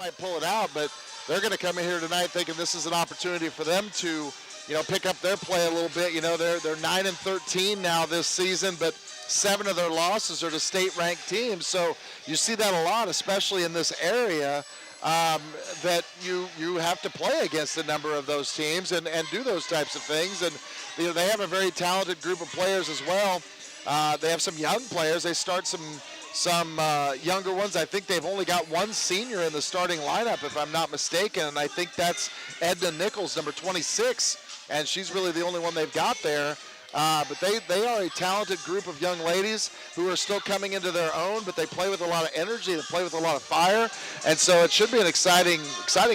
might pull it out, but they're going to come in here tonight thinking this is an opportunity for them to, pick up their play a little bit. They're 9-13 now this season, but 7 of their losses are to state-ranked teams. So you see that a lot, especially in this area, that you have to play against a number of those teams and do those types of things. And they have a very talented group of players as well. They have some young players. They start some younger ones. I think they've only got one senior in the starting lineup, if I'm not mistaken, and I think that's Edna Nichols, number 26, and she's really the only one they've got there. But they are a talented group of young ladies who are still coming into their own, but they play with a lot of energy, they play with a lot of fire, and so it should be an exciting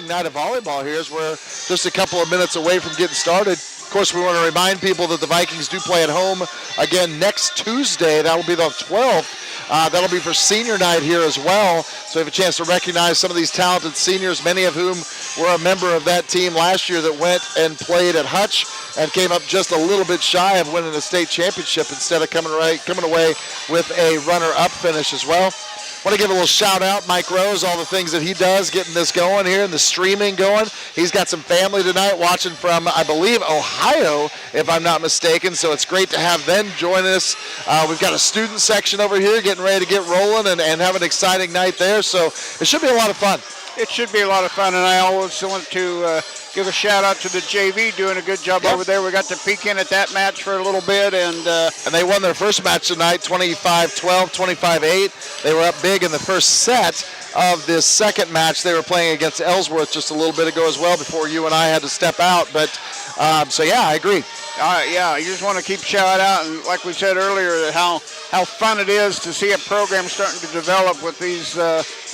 night of volleyball here as we're just a couple of minutes away from getting started. Of course, we want to remind people that the Vikings do play at home again next Tuesday. That will be the 12th. That'll be for senior night here as well. So we have a chance to recognize some of these talented seniors, many of whom were a member of that team last year that went and played at Hutch and came up just a little bit shy of winning the state championship instead of coming away with a runner-up finish as well. Want to give a little shout out, Mike Rose, all the things that he does getting this going here and the streaming going. He's got some family tonight watching from, I believe, Ohio, if I'm not mistaken. So it's great to have them join us. We've got a student section over here getting ready to get rolling and have an exciting night there. So it should be a lot of fun. It should be a lot of fun, and I always want to give a shout out to the JV doing a good job over there. We got to peek in at that match for a little bit, and they won their first match tonight, 25-12, 25-8. They were up big in the first set of this second match. They were playing against Ellsworth just a little bit ago as well before you and I had to step out. But so yeah, I agree. You just want to keep shout out, and like we said earlier, how fun it is to see a program starting to develop with these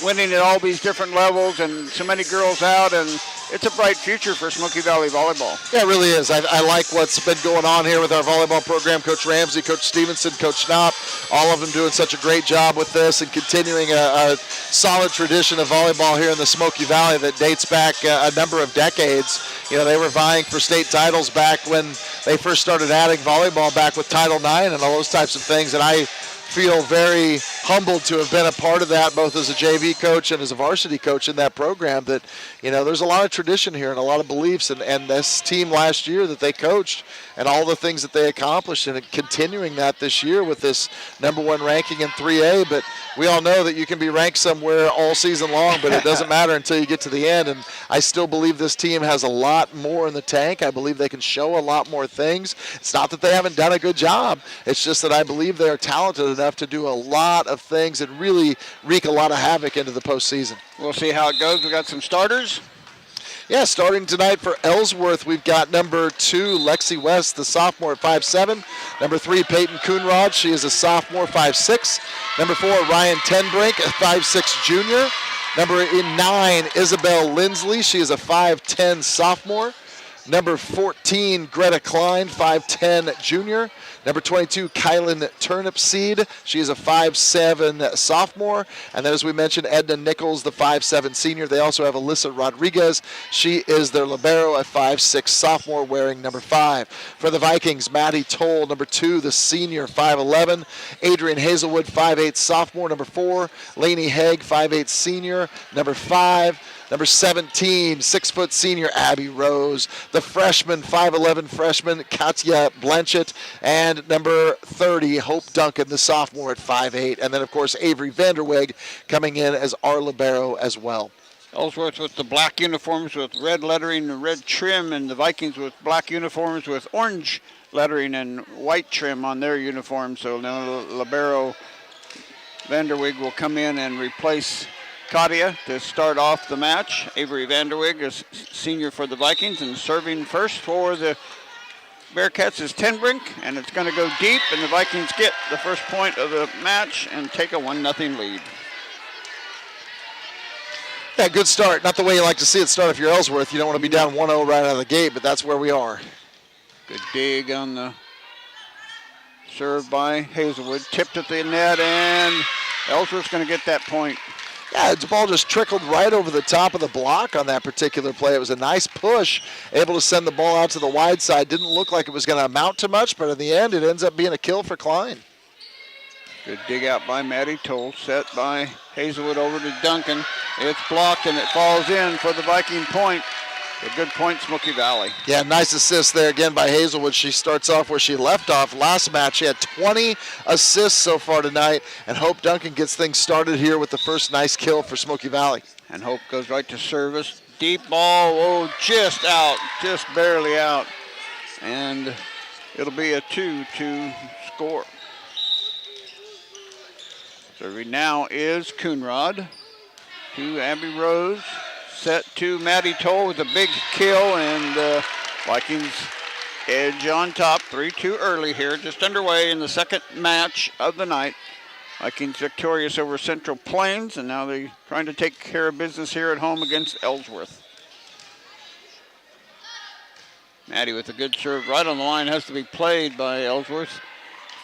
winning at all these different levels and so many girls out, and it's a bright future for Smoky Valley volleyball. Yeah, it really is. I like what's been going on here with our volleyball program. Coach Ramsey, Coach Stevenson, Coach Schnapp, all of them doing such a great job with this and continuing a solid tradition of volleyball here in the Smoky Valley that dates back a number of decades. They were vying for state titles back when they first started adding volleyball back with Title IX and all those types of things, and I feel very humbled to have been a part of that, both as a JV coach and as a varsity coach in that program, that, there's a lot of tradition here and a lot of beliefs, and this team last year that they coached and all the things that they accomplished, and continuing that this year with this #1 ranking in 3A. But we all know that you can be ranked somewhere all season long, but it doesn't matter until you get to the end, and I still believe this team has a lot more in the tank. I believe they can show a lot more things. It's not that they haven't done a good job. It's just that I believe they're talented enough to do a lot of things and really wreak a lot of havoc into the postseason. We'll see how it goes. We got some starters. Yeah, starting tonight for Ellsworth, we've got number 2, Lexi West, the sophomore at 5'7". Number 3, Peyton Coonrod. She is a sophomore, 5'6". Number 4, Ryan Tenbrink, a 5'6" junior. Number 9, Isabel Lindsley. She is a 5'10" sophomore. Number 14, Greta Klein, 5'10" junior. Number 22, Kylan Turnipseed. She is a 5'7" sophomore. And then, as we mentioned, Edna Nichols, the 5'7" senior. They also have Alyssa Rodriguez. She is their libero, a 5'6" sophomore, wearing number 5. For the Vikings, Maddie Toll, number 2, the senior, 5'11". Adrian Hazelwood, 5'8" sophomore, number 4. Lainey Haig, 5'8" senior, number 5. Number 17, 6' senior, Abby Rose. The freshman, 5'11" freshman, Katya Blanchett. And number 30, Hope Duncan, the sophomore at 5'8". And then, of course, Avery Vanderweg coming in as our libero as well. Ellsworth with the black uniforms with red lettering and red trim, and the Vikings with black uniforms with orange lettering and white trim on their uniforms. So now libero Vanderweg will come in and replace Katia to start off the match. Avery Vanderweg is senior for the Vikings, and serving first for the Bearcats is Tenbrink, and it's going to go deep, and the Vikings get the first point of the match and take a 1-0 lead. Yeah, good start. Not the way you like to see it start if you're Ellsworth. You don't want to be down 1-0 right out of the gate, but that's where we are. Good dig on the serve by Hazelwood. Tipped at the net, and Ellsworth's going to get that point. Yeah, the ball just trickled right over the top of the block on that particular play. It was a nice push, able to send the ball out to the wide side. Didn't look like it was going to amount to much, but in the end, it ends up being a kill for Klein. Good dig out by Maddie Toll, set by Hazelwood over to Duncan. It's blocked and it falls in for the Viking point. A good point, Smoky Valley. Yeah, nice assist there again by Hazelwood. She starts off where she left off last match. She had 20 assists so far tonight, and Hope Duncan gets things started here with the first nice kill for Smoky Valley. And Hope goes right to service. Deep ball, oh, just out, just barely out. And it'll be a 2-2 score. Serving now is Coonrod to Abby Rose. Set to Maddie Toll with a big kill, and Vikings edge on top. 3-2 early here, just underway in the second match of the night. Vikings victorious over Central Plains, and now they're trying to take care of business here at home against Ellsworth. Maddie with a good serve right on the line, has to be played by Ellsworth.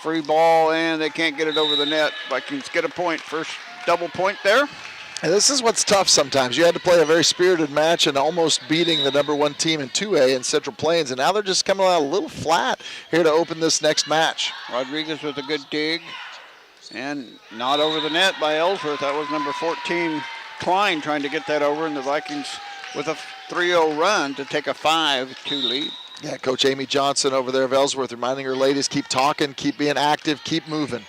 Free ball, and they can't get it over the net. Vikings get a point, first double point there. And this is what's tough sometimes. You had to play a very spirited match and almost beating the number 1 team in 2A in Central Plains, and now they're just coming out a little flat here to open this next match. Rodriguez with a good dig, and not over the net by Ellsworth. That was number 14, Klein, trying to get that over, and the Vikings with a 3-0 run to take a 5-2 lead. Yeah, Coach Amy Johnson over there of Ellsworth reminding her ladies, keep talking, keep being active, keep moving.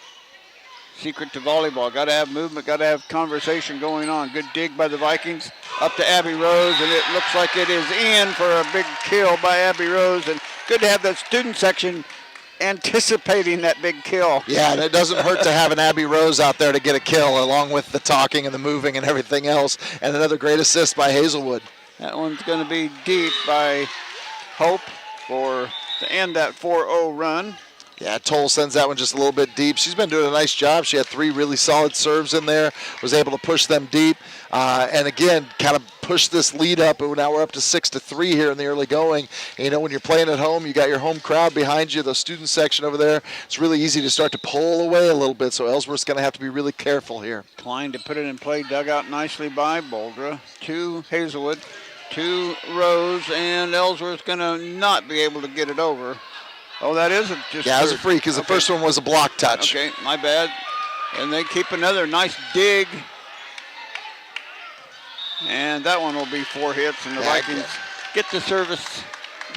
Secret to volleyball. Got to have movement, got to have conversation going on. Good dig by the Vikings up to Abby Rose, and it looks like it is in for a big kill by Abby Rose. And good to have that student section anticipating that big kill. Yeah, and it doesn't hurt to have an Abby Rose out there to get a kill, along with the talking and the moving and everything else. And another great assist by Hazelwood. That one's going to be deep by Hope to end that 4-0 run. Yeah, Toll sends that one just a little bit deep. She's been doing a nice job. She had 3 really solid serves in there, was able to push them deep, and again, kind of push this lead up. Now we're up to 6-3 here in the early going. And, you know, when you're playing at home, you got your home crowd behind you, the student section over there. It's really easy to start to pull away a little bit, so Ellsworth's going to have to be really careful here. Klein to put it in play, dug out nicely by Boldra. To Hazelwood, to Rose, and Ellsworth's going to not be able to get it over. Oh, that is just. Yeah, it was a free because the first one was a block touch. Okay, my bad. And they keep another nice dig. And that one will be 4 hits, and the Vikings get the service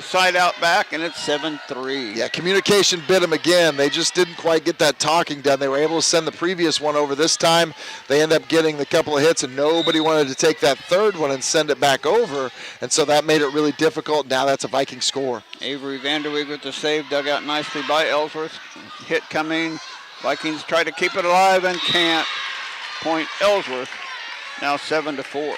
side out back, and it's 7-3. Yeah, communication bit them again. They just didn't quite get that talking done. They were able to send the previous one over this time. They end up getting the couple of hits, and nobody wanted to take that third one and send it back over, and so that made it really difficult. Now that's a Viking score. Avery Vanderweeg with the save, dug out nicely by Ellsworth. Hit coming. Vikings try to keep it alive and can't. Point Ellsworth, now 7-4.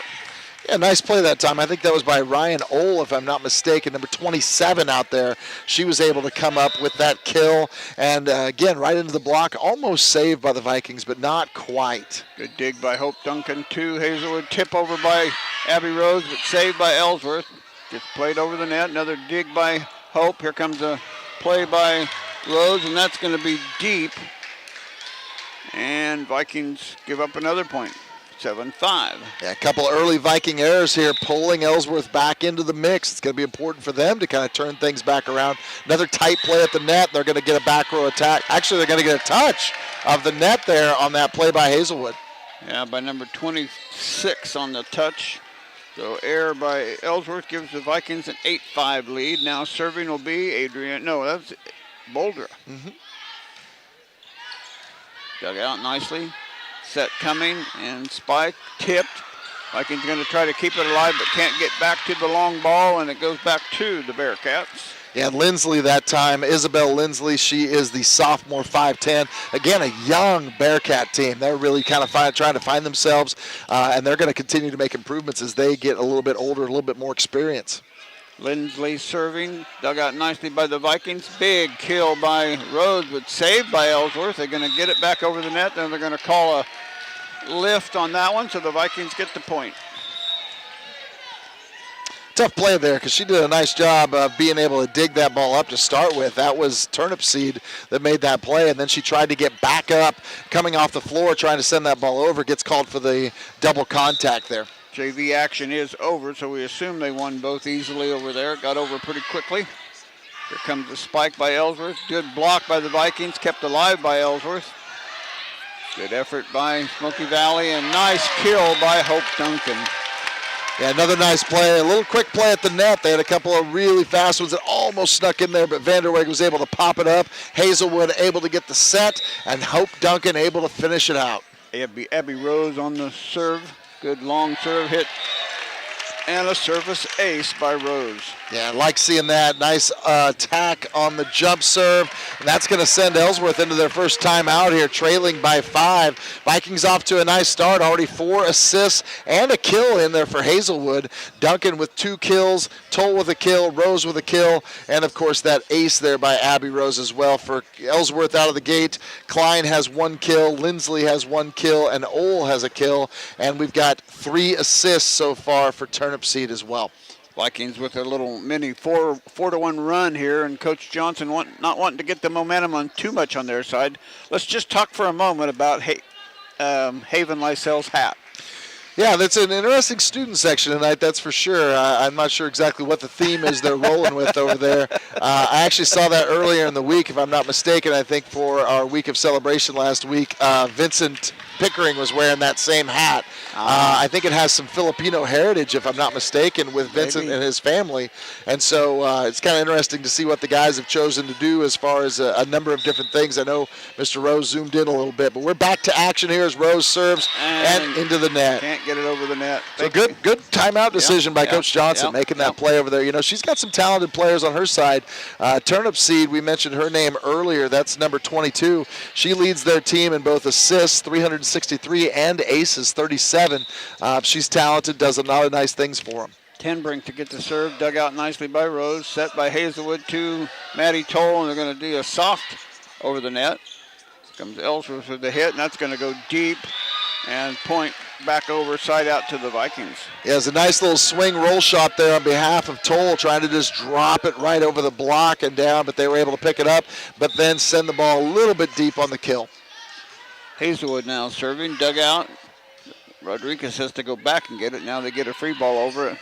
Yeah, nice play that time. I think that was by Ryan Ohl, if I'm not mistaken, number 27 out there. She was able to come up with that kill. And again, right into the block, almost saved by the Vikings, but not quite. Good dig by Hope Duncan to Hazelwood. Tip over by Abby Rose, but saved by Ellsworth. Gets played over the net. Another dig by Hope. Here comes a play by Rose, and that's going to be deep. And Vikings give up another point. 7-5. Yeah, a couple early Viking errors here, pulling Ellsworth back into the mix. It's going to be important for them to kind of turn things back around. Another tight play at the net. They're going to get a back row attack. Actually, they're going to get a touch of the net there on that play by Hazelwood. Yeah, by number 26 on the touch. So error by Ellsworth gives the Vikings an 8-5 lead. Now serving will be that's Boldra. Dug out nicely. Set coming, and spike tipped. Vikings going to try to keep it alive, but can't get back to the long ball, and it goes back to the Bearcats. Yeah, Lindsley that time, Isabel Lindsley, she is the sophomore 5'10". Again, a young Bearcat team. They're really kind of trying to find themselves, and they're going to continue to make improvements as they get a little bit older, a little bit more experience. Lindsley serving, dug out nicely by the Vikings. Big kill by Rhodes, but saved by Ellsworth. They're going to get it back over the net, then they're going to call a lift on that one, so the Vikings get the point. Tough play there because she did a nice job of being able to dig that ball up to start with. That was Turnip Seed that made that play, and then she tried to get back up, coming off the floor, trying to send that ball over. Gets called for the double contact there. JV action is over, so we assume they won both easily over there. Got over pretty quickly. Here comes the spike by Ellsworth. Good block by the Vikings, kept alive by Ellsworth. Good effort by Smoky Valley and nice kill by Hope Duncan. Yeah, another nice play. A little quick play at the net. They had a couple of really fast ones that almost snuck in there, but Vanderweg was able to pop it up. Hazelwood able to get the set, and Hope Duncan able to finish it out. Abby Rose on the serve. Good long serve hit. And a service ace by Rose. Yeah, I like seeing that. Nice attack on the jump serve. And that's going to send Ellsworth into their first time out here, trailing by 5. Vikings off to a nice start. Already 4 assists and a kill in there for Hazelwood. Duncan with 2 kills, Toll with a kill, Rose with a kill, and, of course, that ace there by Abby Rose as well for Ellsworth out of the gate. Klein has 1 kill, Lindsley has 1 kill, and Ohl has a kill. And we've got 3 assists so far for Turnip Seed as well. Vikings with a little mini 4-1 run here, and Coach Johnson not wanting to get the momentum on too much on their side. Let's just talk for a moment about Haven Lysel's hat. Yeah, that's an interesting student section tonight, that's for sure. I'm not sure exactly what the theme is they're rolling with over there. I actually saw that earlier in the week, if I'm not mistaken. I think for our week of celebration last week, Vincent Pickering was wearing that same hat. I think it has some Filipino heritage, if I'm not mistaken, with Vincent and his family. And so it's kind of interesting to see what the guys have chosen to do as far as a number of different things. I know Mr. Rose zoomed in a little bit, but we're back to action here as Rose serves and into the net. Can't get it over the net. So good timeout decision by Coach Johnson making that play over there. You know, she's got some talented players on her side. Turnip Seed, we mentioned her name earlier. That's number 22. She leads their team in both assists, 363, and aces, 37. She's talented, does a lot of nice things for them. Tenbrink to get the serve, dug out nicely by Rose, set by Hazelwood to Maddie Toll, and they're going to do a soft over the net. Comes Ellsworth with the hit, and that's going to go deep and point back over, side out to the Vikings. Yeah, it's a nice little swing roll shot there on behalf of Toll, trying to just drop it right over the block and down, but they were able to pick it up, but then send the ball a little bit deep on the kill. Hazelwood now serving, dug out. Rodriguez has to go back and get it. Now they get a free ball over it.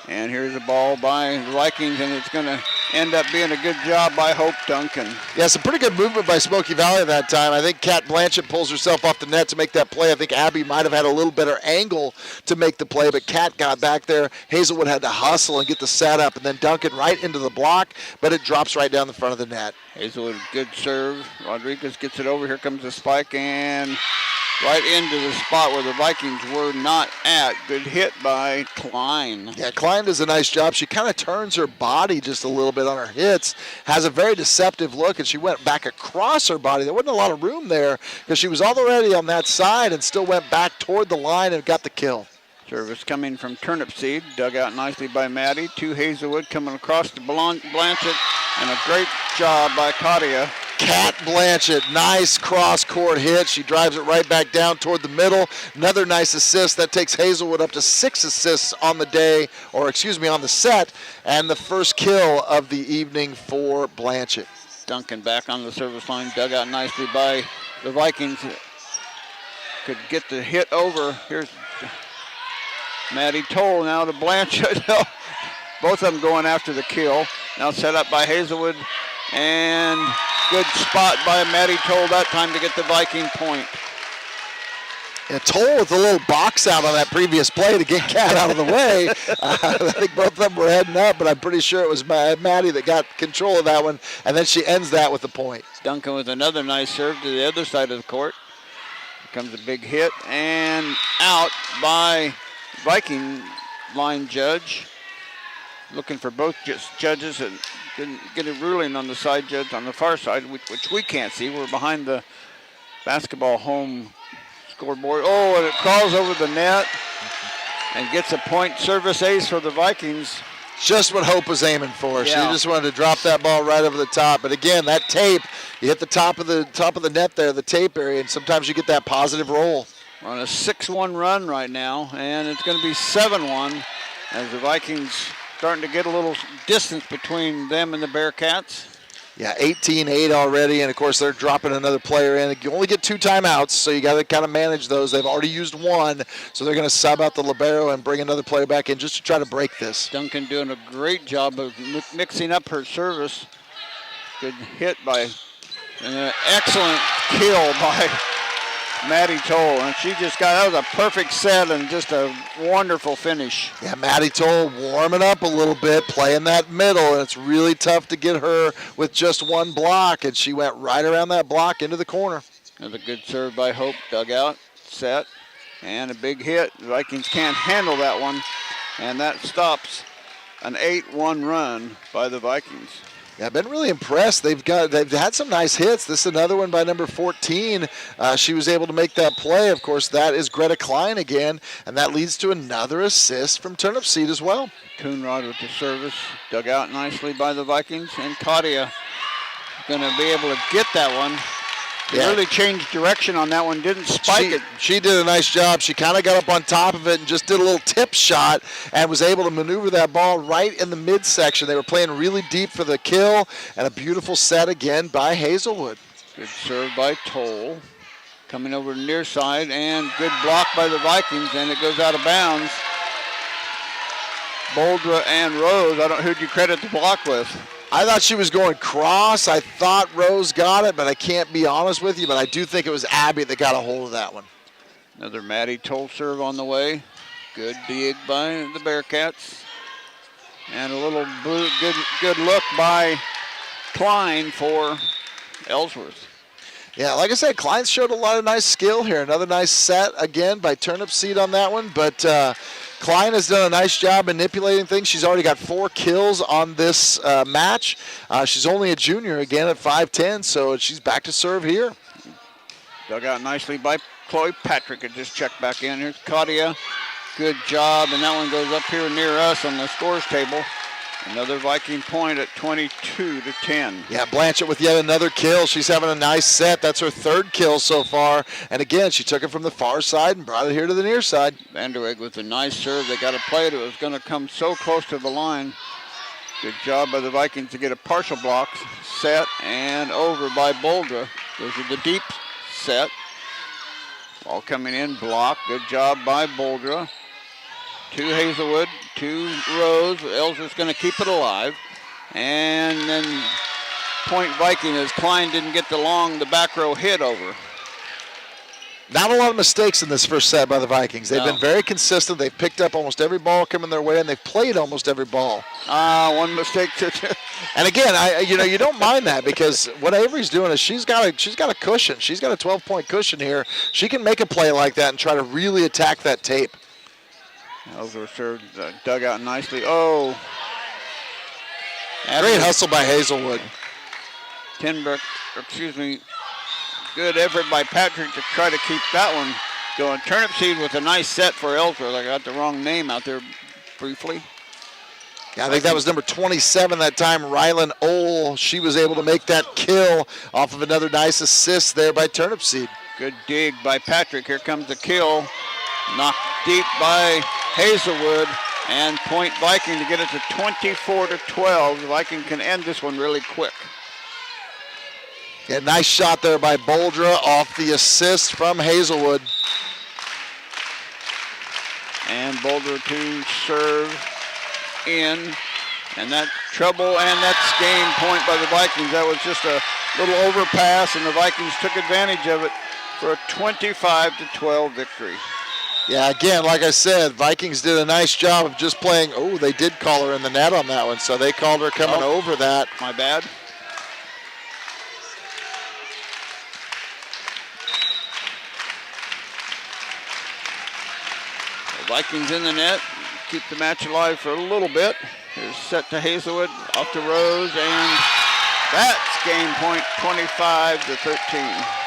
And here's a ball by the Vikings, and it's going to end up being a good job by Hope Duncan. Yeah, some pretty good movement by Smoky Valley that time. I think Kat Blanchett pulls herself off the net to make that play. I think Abby might have had a little better angle to make the play, but Kat got back there. Hazelwood had to hustle and get the set up, and then Duncan right into the block, but it drops right down the front of the net. Hazelwood, good serve. Rodriguez gets it over. Here comes the spike, and right into the spot where the Vikings were not at. Good hit by Klein. Yeah, Klein does a nice job. She kind of turns her body just a little bit on her hits, has a very deceptive look, and she went back across her body. There wasn't a lot of room there because she was already on that side and still went back toward the line and got the kill. Service coming from Turnip Seed, dug out nicely by Maddie. To Hazelwood coming across to Blanchett, and a great job by Katia. Kat Blanchett, nice cross-court hit. She drives it right back down toward the middle. Another nice assist. That takes Hazelwood up to 6 assists on the day, or excuse me, on the set, and the first kill of the evening for Blanchett. Duncan back on the service line, dug out nicely by the Vikings. Could get the hit over. Here's Maddie Toll now to Blanchett. Both of them going after the kill. Now set up by Hazelwood, and good spot by Maddie Toll that time to get the Viking point. Yeah, Toll with a little box out on that previous play to get Kat out of the way. I think both of them were heading up, but I'm pretty sure it was Maddie that got control of that one, and then she ends that with a point. Duncan with another nice serve to the other side of the court. Here comes a big hit, and out by Viking line judge. Looking for both judges and didn't get a ruling on the side judge on the far side, which we can't see. We're behind the basketball home scoreboard. Oh, and it crawls over the net and gets a point. Service ace for the Vikings. Just what Hope was aiming for. Yeah. She just wanted to drop that ball right over the top. But again, that tape, you hit the top of the net there, the tape area, and sometimes you get that positive roll. We're on a 6-1 run right now, and it's going to be 7-1 as the Vikings starting to get a little distance between them and the Bearcats. Yeah, 18-8 already, and of course they're dropping another player in. You only get 2 timeouts, so you got to kind of manage those. They've already used 1, so they're going to sub out the libero and bring another player back in just to try to break this. Duncan doing a great job of mixing up her service. Good hit by, and an excellent kill by Maddie Toll, and that was a perfect set and just a wonderful finish. Yeah, Maddie Toll warming up a little bit, playing that middle, and it's really tough to get her with just one block, and she went right around that block into the corner. Another good serve by Hope, dug out, set, and a big hit. The Vikings can't handle that one, and that stops an 8-1 run by the Vikings. Yeah, I've been really impressed. They've had some nice hits. This is another one by number 14. She was able to make that play. Of course, that is Greta Klein again, and that leads to another assist from Turnip Seed as well. Coonrod with the service, dug out nicely by the Vikings, and Katia going to be able to get that one. Yeah. Really changed direction on that one, didn't spike it. She did a nice job. She kind of got up on top of it and just did a little tip shot and was able to maneuver that ball right in the midsection. They were playing really deep for the kill, and a beautiful set again by Hazelwood. Good serve by Toll. Coming over near side, and good block by the Vikings, and it goes out of bounds. Boldra and Rose, I don't know who'd you credit the block with. I thought she was going cross. I thought Rose got it, but I can't be honest with you, but I do think it was Abby that got a hold of that one. Another Maddie Toll serve on the way. Good dig by the Bearcats. And a little good look by Klein for Ellsworth. Yeah, like I said, Klein showed a lot of nice skill here. Another nice set again by Turnip Seed on that one, but Klein has done a nice job manipulating things. She's already got 4 kills on this match. She's only a junior again at 5'10", so she's back to serve here. Dug out nicely by Chloe Patrick. It just checked back in. Here's Katia. Good job, and that one goes up here near us on the scores table. Another Viking point at 22-10. Yeah, Blanchett with yet another kill. She's having a nice set. That's her 3rd kill so far. And again, she took it from the far side and brought it here to the near side. Vanderweg with a nice serve. They got to play it. It was going to come so close to the line. Good job by the Vikings to get a partial block. Set and over by Boldra. Those are the deep set. Ball coming in, block. Good job by Boldra. 2 Hazelwood, 2 Rose. Ellsworth's going to keep it alive. And then point Viking as Klein didn't get the back row hit over. Not a lot of mistakes in this first set by the Vikings. They've been very consistent. They've picked up almost every ball coming their way, and they've played almost every ball. One mistake. And again, you don't mind that, because what Avery's doing is she's got a cushion. She's got a 12-point cushion here. She can make a play like that and try to really attack that tape. Ellsworth served, dug out nicely. Oh. Great hustle by Hazelwood. Good effort by Patrick to try to keep that one going. Turnip Seed with a nice set for Ellsworth. I got the wrong name out there briefly. Yeah, I think that was number 27 that time, Rylan Ohl. She was able to make that kill off of another nice assist there by Turnip Seed. Good dig by Patrick. Here comes the kill. Knocked deep by Hazelwood, and point Viking to get it to 24-12. The Viking can end this one really quick. Yeah, nice shot there by Boldra off the assist from Hazelwood. And Boldra to serve in, and that trouble, and that's game point by the Vikings. That was just a little overpass, and the Vikings took advantage of it for a 25-12 victory. Yeah, again, like I said, Vikings did a nice job of just playing. Oh, they did call her in the net on that one, so they called her coming over that. My bad. The Vikings in the net, keep the match alive for a little bit. Here's set to Hazelwood, off to Rose, and that's game point, 25-13.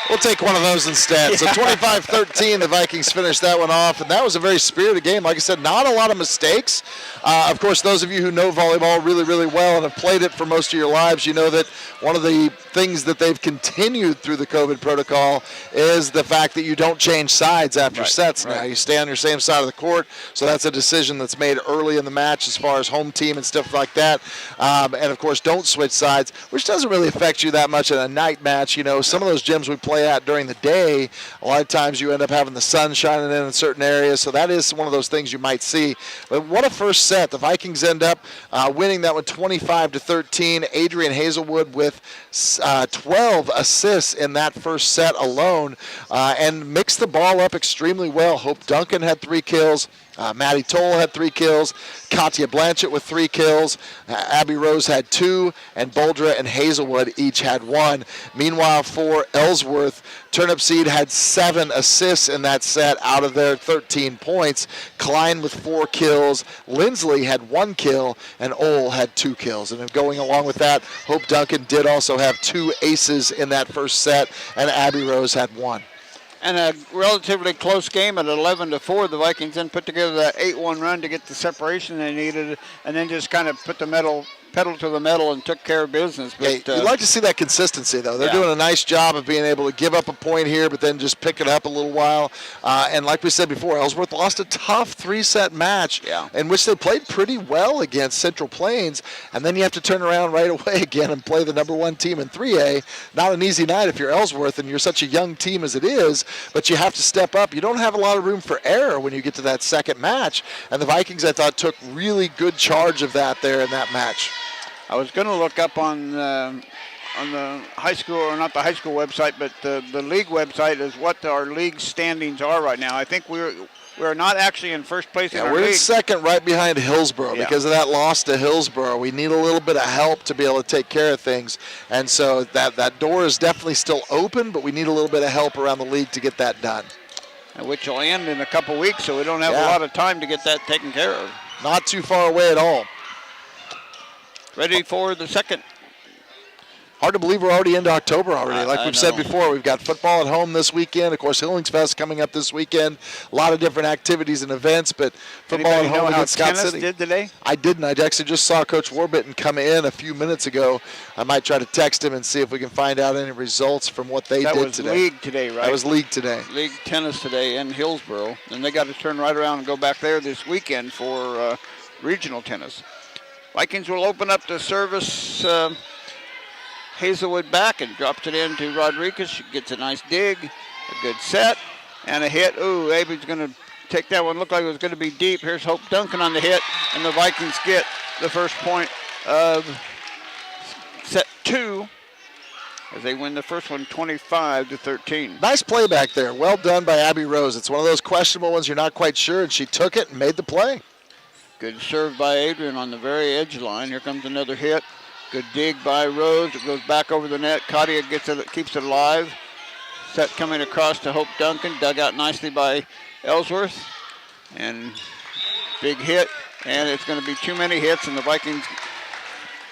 We'll take one of those instead. So 25-13, the Vikings finished that one off, and that was a very spirited game. Like I said, not a lot of mistakes. Of course, those of you who know volleyball really, really well and have played it for most of your lives, you know that one of the things that they've continued through the COVID protocol is the fact that you don't change sides after sets now. You stay on your same side of the court, so that's a decision that's made early in the match as far as home team and stuff like that. And, of course, don't switch sides, which doesn't really affect you that much in a night match. You know, some of those gyms we play at during the day, a lot of times you end up having the sun shining in certain areas, so that is one of those things you might see. But what a first set. The Vikings end up winning that one 25-13. Adrian Hazelwood with 12 assists in that first set alone, and mixed the ball up extremely well. Hope Duncan had 3 kills. Maddie Toll had 3 kills. Katya Blanchett with 3 kills. Abby Rose had 2, and Boldra and Hazelwood each had 1. Meanwhile, for Ellsworth, Turnip Seed had 7 assists in that set out of their 13 points. Klein with 4 kills. Lindsley had 1 kill, and Ole had 2 kills. And going along with that, Hope Duncan did also have 2 aces in that first set, and Abby Rose had 1. And a relatively close game at 11-4. The Vikings then put together that 8-1 run to get the separation they needed, and then just kind of put the pedal to the metal and took care of business. But, you'd like to see that consistency, though. They're doing a nice job of being able to give up a point here, but then just pick it up a little while. And like we said before, Ellsworth lost a tough 3-set match in which they played pretty well against Central Plains, and then you have to turn around right away again and play the number 1 team in 3A. Not an easy night if you're Ellsworth and you're such a young team as it is, but you have to step up. You don't have a lot of room for error when you get to that second match, and the Vikings, I thought, took really good charge of that there in that match. I was going to look up on the high school, or not the high school website, but the league website is what our league standings are right now. I think we're not actually in first place in our we're league. in second right behind Hillsborough because of that loss to Hillsborough. We need a little bit of help to be able to take care of things. And so that door is definitely still open, but we need a little bit of help around the league to get that done. Which will end in a couple weeks, so we don't have a lot of time to get that taken care of. Not too far away at all. Ready for the second. Hard to believe we're already into October already. Like we've said before, we've got football at home this weekend. Of course, Hillingsfest coming up this weekend. A lot of different activities and events, but football at home against Scott City. Did today? I didn't. I actually just saw Coach Warbitten come in a few minutes ago. I might try to text him and see if we can find out any results from what they did today. That was league today, right? That was league today. League tennis today in Hillsborough. And they got to turn right around and go back there this weekend for regional tennis. Vikings will open up the service. Hazelwood back and drops it into Rodriguez. She gets a nice dig, a good set, and a hit. Ooh, Abby's going to take that one. Looked like it was going to be deep. Here's Hope Duncan on the hit, and the Vikings get the first point of set 2 as they win the first one 25-13. Nice play back there. Well done by Abby Rose. It's one of those questionable ones you're not quite sure, and she took it and made the play. Good serve by Adrian on the very edge line. Here comes another hit. Good dig by Rose. It goes back over the net. Katia gets it, keeps it alive. Set coming across to Hope Duncan. Dug out nicely by Ellsworth. And big hit. And it's going to be too many hits, and the Vikings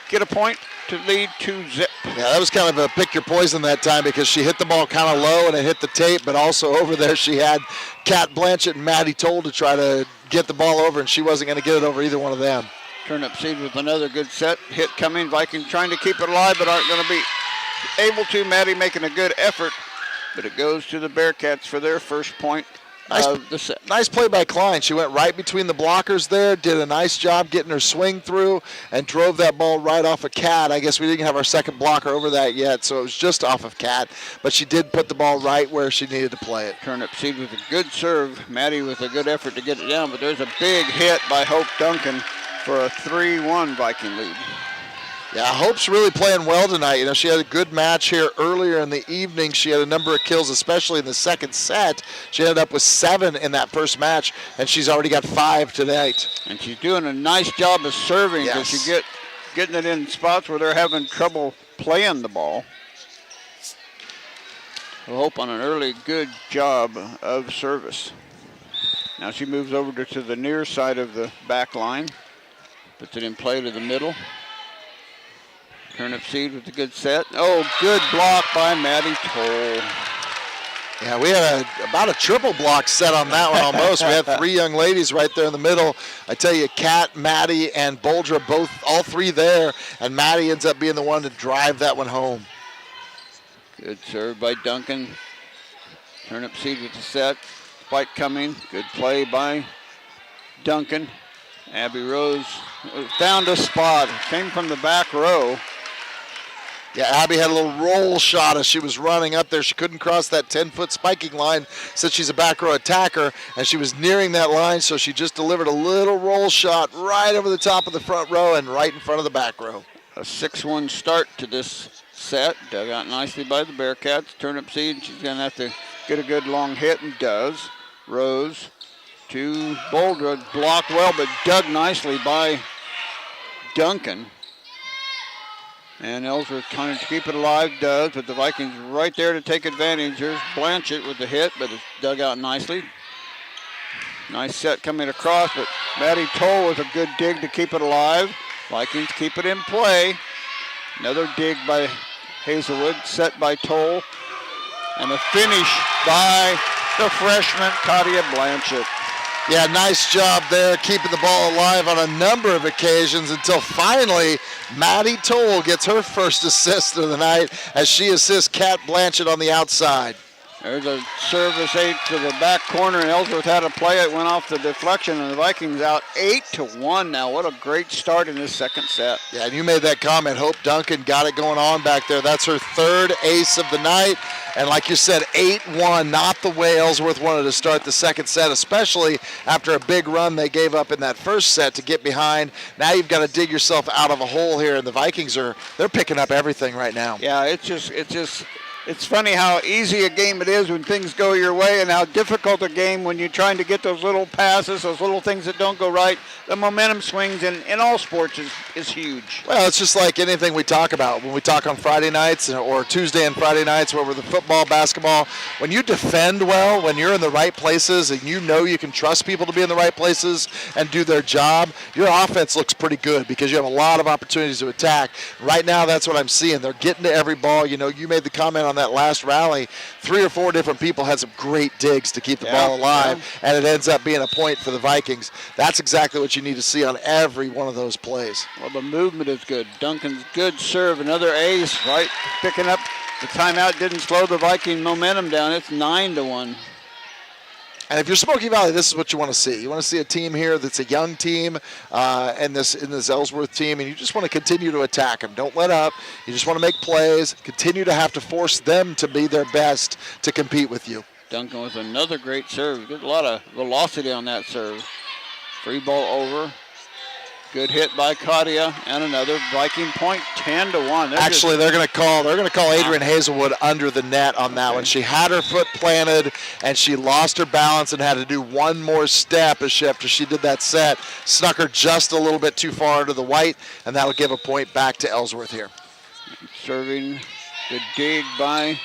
get a point to lead 2-0. Yeah, that was kind of a pick your poison that time because she hit the ball kind of low and it hit the tape, but also over there she had Kat Blanchett and Maddie Toll to try to get the ball over, and she wasn't going to get it over either one of them. Turnip Seed with another good set. Hit coming. Vikings trying to keep it alive, but aren't going to be able to. Maddie making a good effort, but it goes to the Bearcats for their first point of the set. Nice play by Klein. She went right between the blockers there, did a nice job getting her swing through, and drove that ball right off of Kat. I guess we didn't have our second blocker over that yet, so it was just off of Kat, but she did put the ball right where she needed to play it. Turnip Seed with a good serve. Maddie with a good effort to get it down, but there's a big hit by Hope Duncan for a 3-1 Viking lead. Yeah, Hope's really playing well tonight. You know, she had a good match here earlier in the evening. She had a number of kills, especially in the second set. She ended up with 7 in that first match, and she's already got 5 tonight. And she's doing a nice job of serving because she's getting it in spots where they're having trouble playing the ball. Hope on an early good job of service. Now she moves over to the near side of the back line. Puts it in play to the middle. Turnip Seed with a good set. Oh, good block by Maddie Toll. Yeah, we had about a triple block set on that one almost. We had 3 young ladies right there in the middle. I tell you, Kat, Maddie, and Boldra, all 3 there, and Maddie ends up being the one to drive that one home. Good serve by Duncan. Turnip Seed with the set. Spike coming. Good play by Duncan. Abby Rose found a spot. Came from the back row. Yeah, Abby had a little roll shot as she was running up there. She couldn't cross that 10-foot spiking line since she's a back row attacker, and she was nearing that line, so she just delivered a little roll shot right over the top of the front row and right in front of the back row. A 6-1 start to this set, dug out nicely by the Bearcats. Turnip seed, she's going to have to get a good long hit, and does. Rose to Boulder, blocked well, but dug nicely by Duncan. And Ellsworth trying to keep it alive, does, but the Vikings right there to take advantage. Here's Blanchett with the hit, but it's dug out nicely. Nice set coming across, but Maddie Toll with a good dig to keep it alive. Vikings keep it in play. Another dig by Hazelwood, set by Toll. And a finish by the freshman, Katia Blanchett. Yeah, nice job there, keeping the ball alive on a number of occasions until finally Maddie Toll gets her first assist of the night as she assists Kat Blanchett on the outside. There's a service 8 to the back corner, and Ellsworth had a play. It went off the deflection, and the Vikings out 8-1 now. What a great start in this second set. Yeah, and you made that comment. Hope Duncan got it going on back there. That's her third ace of the night. And like you said, 8-1, not the way Ellsworth wanted to start the second set, especially after a big run they gave up in that first set to get behind. Now you've got to dig yourself out of a hole here, and the Vikings they're picking up everything right now. Yeah, it's funny how easy a game it is when things go your way, and how difficult a game when you're trying to get those little passes, those little things that don't go right. The momentum swings in all sports is huge. Well, it's just like anything we talk about. When we talk on Friday nights or Tuesday and Friday nights, where we're the football, basketball, when you defend well, when you're in the right places and you know you can trust people to be in the right places and do their job, your offense looks pretty good because you have a lot of opportunities to attack. Right now, that's what I'm seeing. They're getting to every ball. You know, you made the comment on that last rally. 3 or 4 different people had some great digs to keep the ball alive, and it ends up being a point for the Vikings. That's exactly what you need to see on every one of those plays. Well, the movement is good. Duncan's good serve, another ace, right? Picking up the timeout didn't slow the Viking momentum down. It's 9-1. And if you're Smoky Valley, this is what you want to see. You want to see a team here that's a young team in this Ellsworth team, and you just want to continue to attack them. Don't let up. You just want to make plays, continue to have to force them to be their best to compete with you. Duncan with another great serve. Good, a lot of velocity on that serve. Free ball over. Good hit by Katia, and another Viking point, 10-1. Actually, they're going to call Adrian Hazelwood under the net on that one. She had her foot planted, and she lost her balance and had to do one more step after she did that set. Snuck her just a little bit too far into the white, and that'll give a point back to Ellsworth here. Serving, good dig by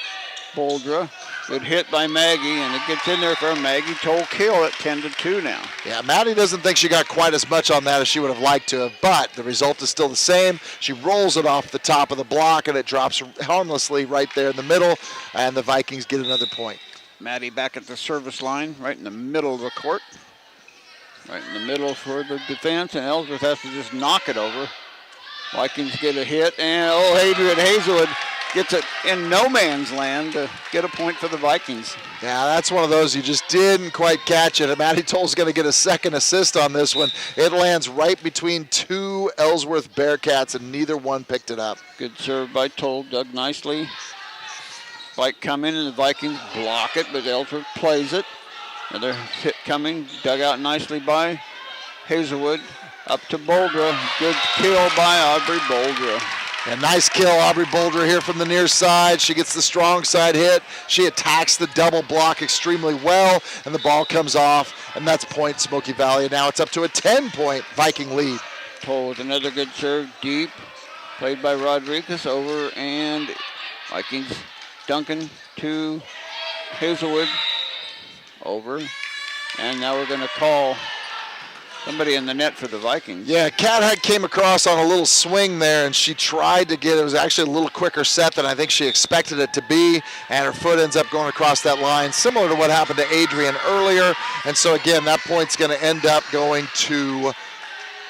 Boldra. Good hit by Maggie, and it gets in there for a Maggie Toll kill at 10-2 now. Yeah, Maddie doesn't think she got quite as much on that as she would have liked to have, but the result is still the same. She rolls it off the top of the block, and it drops harmlessly right there in the middle, and the Vikings get another point. Maddie back at the service line, right in the middle of the court. Right in the middle for the defense, and Ellsworth has to just knock it over. Vikings get a hit, and Adrian Hazelwood gets it in no man's land to get a point for the Vikings. Yeah, that's one of those you just didn't quite catch it. And Maddie Toll's going to get a second assist on this one. It lands right between 2 Ellsworth Bearcats, and neither one picked it up. Good serve by Toll, dug nicely. Spike coming, and the Vikings block it, but Ellsworth plays it. Another hit coming, dug out nicely by Hazelwood. Up to Boldra. Good kill by Aubrey Boldra. A nice kill, Aubrey Boulder here from the near side. She gets the strong side hit. She attacks the double block extremely well, and the ball comes off, and that's point Smoky Valley. Now it's up to a 10-point Viking lead. Toll with another good serve, deep. Played by Rodriguez, over, and Vikings. Duncan to Hazelwood, over. And now we're going to call somebody in the net for the Vikings. Yeah, Cat came across on a little swing there, and she tried to get it. It was actually a little quicker set than I think she expected it to be, and her foot ends up going across that line, similar to what happened to Adrian earlier. And so, again, that point's going to end up going to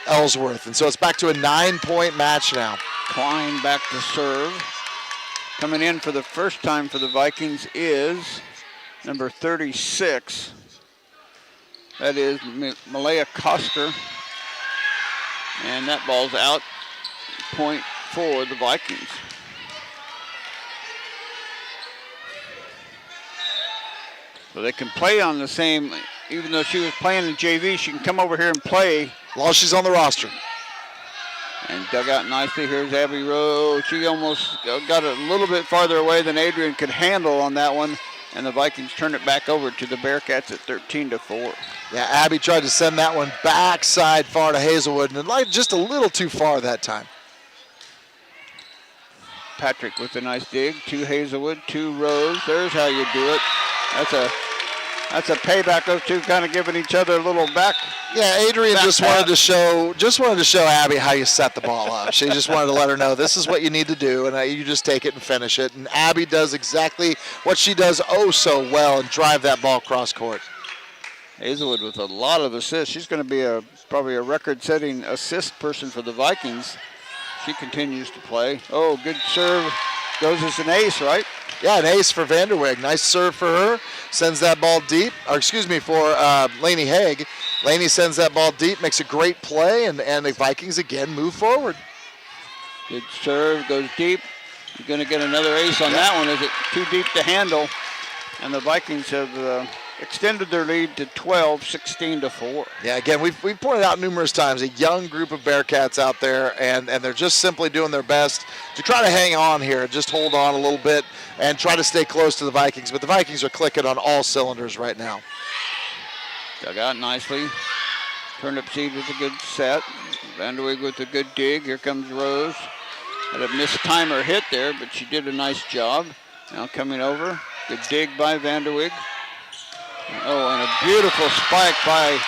Ellsworth. And so it's back to a 9-point match now. Klein back to serve. Coming in for the first time for the Vikings is number 36. That is Malaya Koster. And that ball's out. Point for the Vikings. So they can play on the same, even though she was playing in JV, she can come over here and play. As long as she's on the roster. And dug out nicely. Here's Abby Rowe. She almost got it a little bit farther away than Adrian could handle on that one. And the Vikings turn it back over to the Bearcats at 13-4. Yeah, Abby tried to send that one backside far to Hazelwood, and just a little too far that time. Patrick with a nice dig. 2 Hazelwood, 2 Rose. There's how you do it. That's a payback. Those two kind of giving each other a little back. Yeah, Adrian just wanted to show Abby how you set the ball up. She just wanted to let her know this is what you need to do, and you just take it and finish it. And Abby does exactly what she does oh so well and drive that ball cross court. Hazelwood with a lot of assists. She's going to be probably a record-setting assist person for the Vikings. She continues to play. Oh, good serve. Goes as an ace, right? Yeah, an ace for Vanderweg. Nice serve for her. Sends that ball deep. For Lainey Haig. Lainey sends that ball deep, makes a great play, and the Vikings again move forward. Good serve, goes deep. You're going to get another ace on that one. Is it too deep to handle? And the Vikings have extended their lead to 12, 16-4. Yeah, again, we've pointed out numerous times a young group of Bearcats out there, and they're just simply doing their best to try to hang on here, just hold on a little bit and try to stay close to the Vikings. But the Vikings are clicking on all cylinders right now. Dug out nicely. Turnip Seed with a good set. Vanderweg with a good dig. Here comes Rose. Had a mistimer hit there, but she did a nice job. Now coming over. Good dig by Vanderweg. Oh, and a beautiful spike by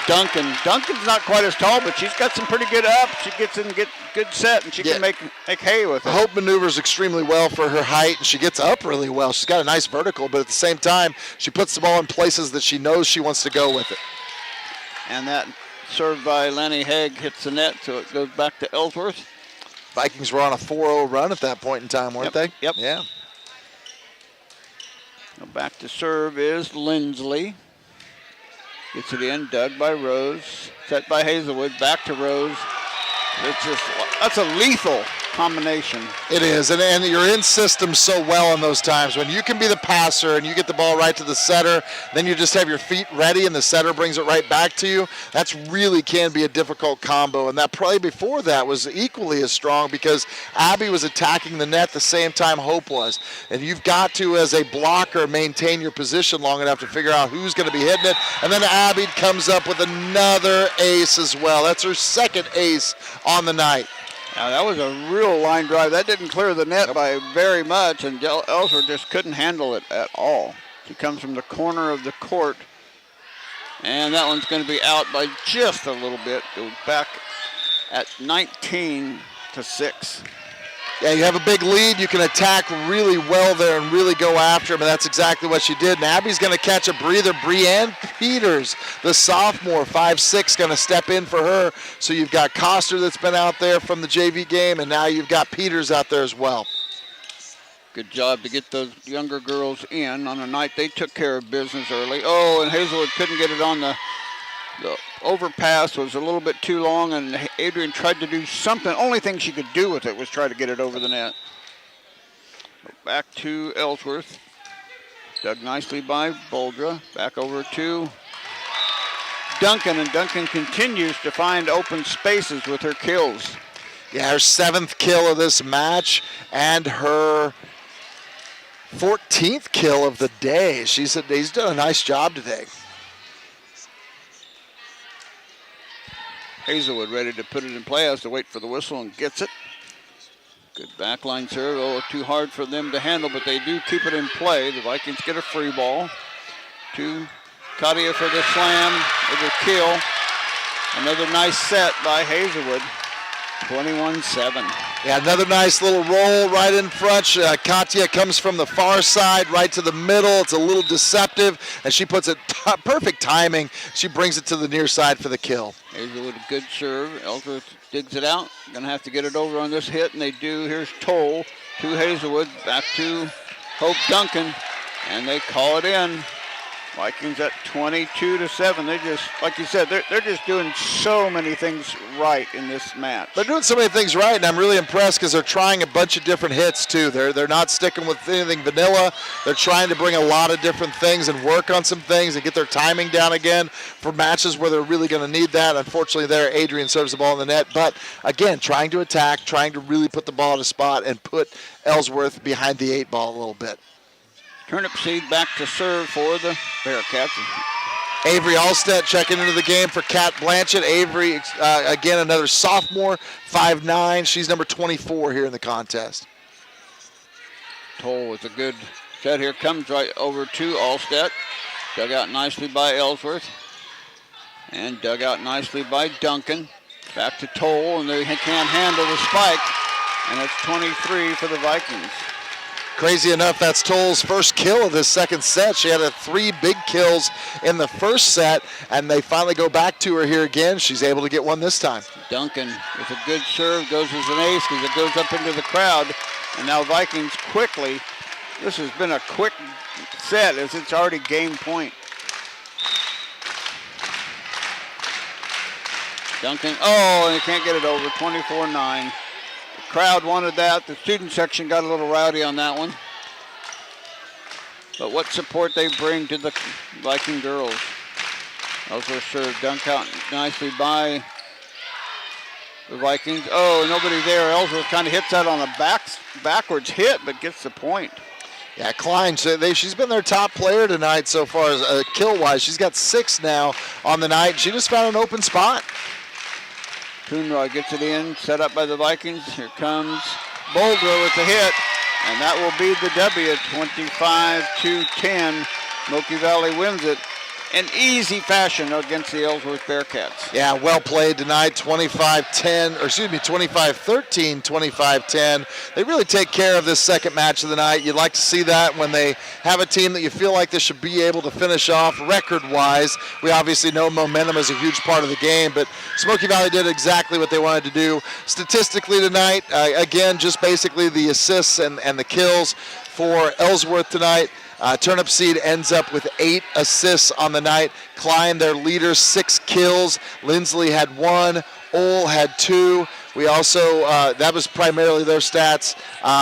Duncan. Duncan's not quite as tall, but she's got some pretty good up. She gets in, get good set, and she can make hay with it. The Hope maneuvers extremely well for her height, and she gets up really well. She's got a nice vertical, but at the same time, she puts the ball in places that she knows she wants to go with it. And that serve by Lanny Haig hits the net, so it goes back to Ellsworth. Vikings were on a 4-0 run at that point in time, weren't they? Yep. Yeah. Back to serve is Lindsley. Gets it in, dug by Rose. Set by Hazelwood, back to Rose. That's a lethal combination. It is, and you're in system so well in those times. When you can be the passer and you get the ball right to the setter, then you just have your feet ready and the setter brings it right back to you. That's really can be a difficult combo, and that play before that was equally as strong because Abby was attacking the net the same time Hope was. And you've got to, as a blocker, maintain your position long enough to figure out who's going to be hitting it. And then Abby comes up with another ace as well. That's her second ace on the night. Now that was a real line drive. That didn't clear the net by very much, and Ellsworth just couldn't handle it at all. She comes from the corner of the court, and that one's going to be out by just a little bit. Goes back at 19-6. Yeah, you have a big lead. You can attack really well there and really go after him, and that's exactly what she did. And Abby's going to catch a breather. Brienne Peters, the sophomore, 5'6", going to step in for her. So you've got Coster that's been out there from the JV game, and now you've got Peters out there as well. Good job to get those younger girls in on a night they took care of business early. Oh, and Hazelwood couldn't get it on the overpass was a little bit too long, and Adrian tried to do something. Only thing she could do with it was try to get it over the net. Back to Ellsworth. Dug nicely by Boldra. Back over to Duncan, and Duncan continues to find open spaces with her kills. Yeah, her 7th kill of this match and her 14th kill of the day. He's done a nice job today. Hazelwood ready to put it in play, has to wait for the whistle and gets it. Good backline serve. Oh, too hard for them to handle, but they do keep it in play. The Vikings get a free ball. To Katia for the slam with a kill. Another nice set by Hazelwood. 21-7. Yeah, another nice little roll right in front. Katia comes from the far side right to the middle. It's a little deceptive, and she puts it perfect timing. She brings it to the near side for the kill. Hazelwood, a good serve. Ellsworth digs it out. Going to have to get it over on this hit, and they do. Here's Toll to Hazelwood. Back to Hope Duncan, and they call it in. Vikings at 22-7. They just, like you said, they're just doing so many things right in this match. They're doing so many things right, and I'm really impressed because they're trying a bunch of different hits too. They're not sticking with anything vanilla. They're trying to bring a lot of different things and work on some things and get their timing down again for matches where they're really going to need that. Unfortunately, there Adrian serves the ball in the net, but again, trying to attack, trying to really put the ball in a spot and put Ellsworth behind the 8 ball a little bit. Turnip Seed back to serve for the Bearcats. Avery Allstead checking into the game for Kat Blanchett. Avery, again, another sophomore, 5'9". She's number 24 here in the contest. Toll with a good set here. Comes right over to Allstead. Dug out nicely by Ellsworth. And dug out nicely by Duncan. Back to Toll, and they can't handle the spike. And it's 23 for the Vikings. Crazy enough, that's Toll's first kill of this second set. She had 3 big kills in the first set, and they finally go back to her here again. She's able to get one this time. Duncan with a good serve goes as an ace because it goes up into the crowd. And now Vikings quickly, this has been a quick set as it's already game point. Duncan, oh, and they can't get it over, 24-9. Crowd wanted that. The student section got a little rowdy on that one. But what support they bring to the Viking girls. Ellsworth serve, dunk out nicely by the Vikings. Oh, nobody there. Ellsworth kind of hits that on a backwards hit, but gets the point. Yeah, Klein, she's been their top player tonight so far as kill-wise. She's got 6 now on the night. She just found an open spot. Coonrod gets it in, set up by the Vikings. Here comes Boldra with the hit, and that will be the W, 25-10. Smoky Valley wins it in easy fashion against the Ellsworth Bearcats. Yeah, well played tonight, 25-13, 25-10. They really take care of this second match of the night. You'd like to see that when they have a team that you feel like they should be able to finish off record-wise. We obviously know momentum is a huge part of the game, but Smoky Valley did exactly what they wanted to do. Statistically tonight, again, just basically the assists and the kills for Ellsworth tonight. Turnip Seed ends up with 8 assists on the night. Klein, their leader, 6 kills. Lindsley had 1. Ole had 2. We also, that was primarily their stats.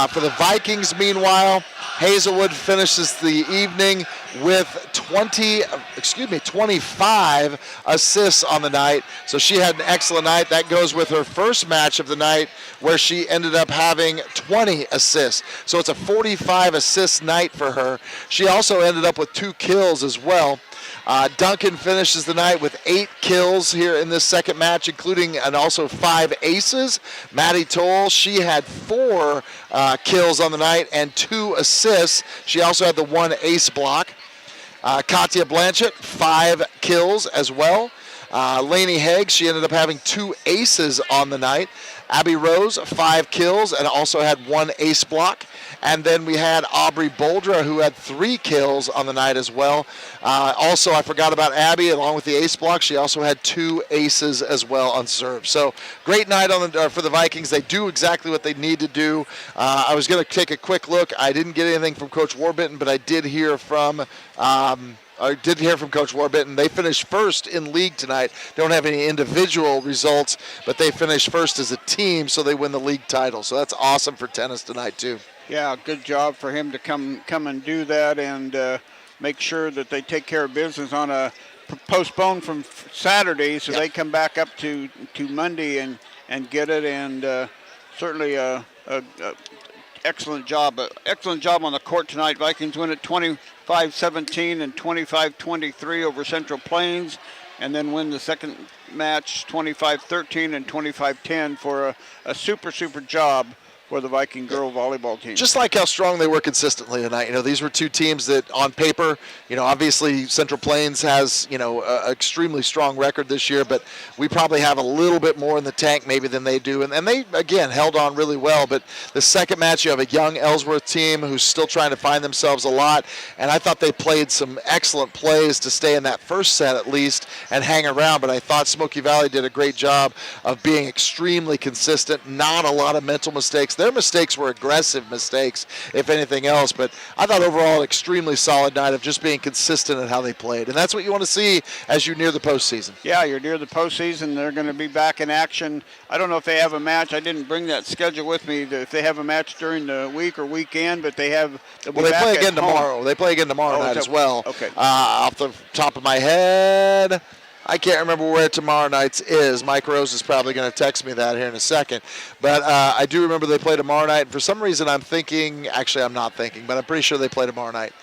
For the Vikings, meanwhile, Hazelwood finishes the evening with 25 assists on the night. So she had an excellent night. That goes with her first match of the night where she ended up having 20 assists. So it's a 45 assist night for her. She also ended up with 2 kills as well. Duncan finishes the night with 8 kills here in this second match, including and also 5 aces. Maddie Toll, she had 4 kills on the night and 2 assists. She also had the 1 ace block. Katya Blanchett, 5 kills as well. Lainey Haig, she ended up having 2 aces on the night. Abby Rose, 5 kills and also had 1 ace block. And then we had Aubrey Boldra, who had 3 kills on the night as well. Also, I forgot about Abby, along with the ace block. She also had 2 aces as well on serve. So great night for the Vikings. They do exactly what they need to do. I was going to take a quick look. I didn't get anything from Coach Warburton, but I did hear from Coach Warburton. They finished first in league tonight. Don't have any individual results, but they finished first as a team, so they win the league title. So that's awesome for tennis tonight, too. Yeah, good job for him to come and do that and make sure that they take care of business on a postpone from Saturday, so they come back up to Monday and get it. And certainly excellent job. Excellent job on the court tonight. Vikings win it 25-17 and 25-23 over Central Plains, and then win the second match 25-13 and 25-10 for a super job for the Viking girl volleyball team. Just like how strong they were consistently tonight. These were 2 teams that on paper, obviously Central Plains has, an extremely strong record this year, but we probably have a little bit more in the tank maybe than they do. And they, again, held on really well. But the second match, you have a young Ellsworth team who's still trying to find themselves a lot. And I thought they played some excellent plays to stay in that first set at least and hang around. But I thought Smoky Valley did a great job of being extremely consistent, not a lot of mental mistakes mistakes. Their mistakes were aggressive mistakes, if anything else. But I thought overall extremely solid night of just being consistent in how they played. And that's what you want to see as you near the postseason. Yeah, you're near the postseason. They're going to be back in action. I don't know if they have a match. I didn't bring that schedule with me if they have a match during the week or weekend, but they have. Well, they play again tomorrow. They play again tomorrow night as well. Okay. Off the top of my head, I can't remember where tomorrow night's is. Mike Rose is probably going to text me that here in a second. But I do remember they play tomorrow night. And for some reason, I'm thinking, actually, I'm not thinking, but I'm pretty sure they play tomorrow night.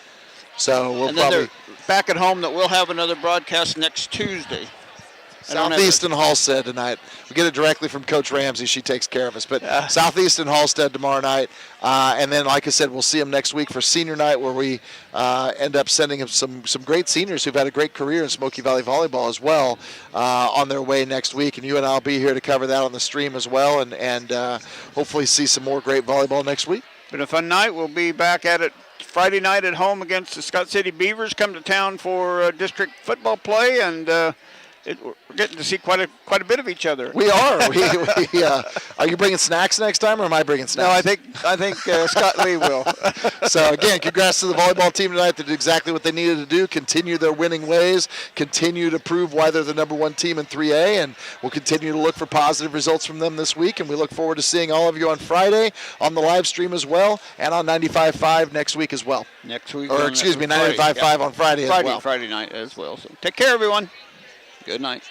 So we'll probably. Back at home that we'll have another broadcast next Tuesday. Southeastern Halstead tonight. We get it directly from Coach Ramsey. She takes care of us. But Southeastern Halstead tomorrow night. And then, like I said, we'll see them next week for senior night, where we end up sending them some great seniors who've had a great career in Smoky Valley Volleyball as well on their way next week. And you and I will be here to cover that on the stream as well, and hopefully see some more great volleyball next week. Been a fun night. We'll be back at it Friday night at home against the Scott City Beavers. Come to town for district football play, and we're getting to see quite a bit of each other. We are. Are you bringing snacks next time, or am I bringing snacks? No, I think Scott Lee will. So again, congrats to the volleyball team tonight. They did exactly what they needed to do. Continue their winning ways. Continue to prove why they're the #1 team in 3A, and we'll continue to look for positive results from them this week. And we look forward to seeing all of you on Friday on the live stream as well, and on 95.5 next week as well. Next week. Or excuse me, 95.5 on Friday as well. Friday night as well. So take care, everyone. Good night.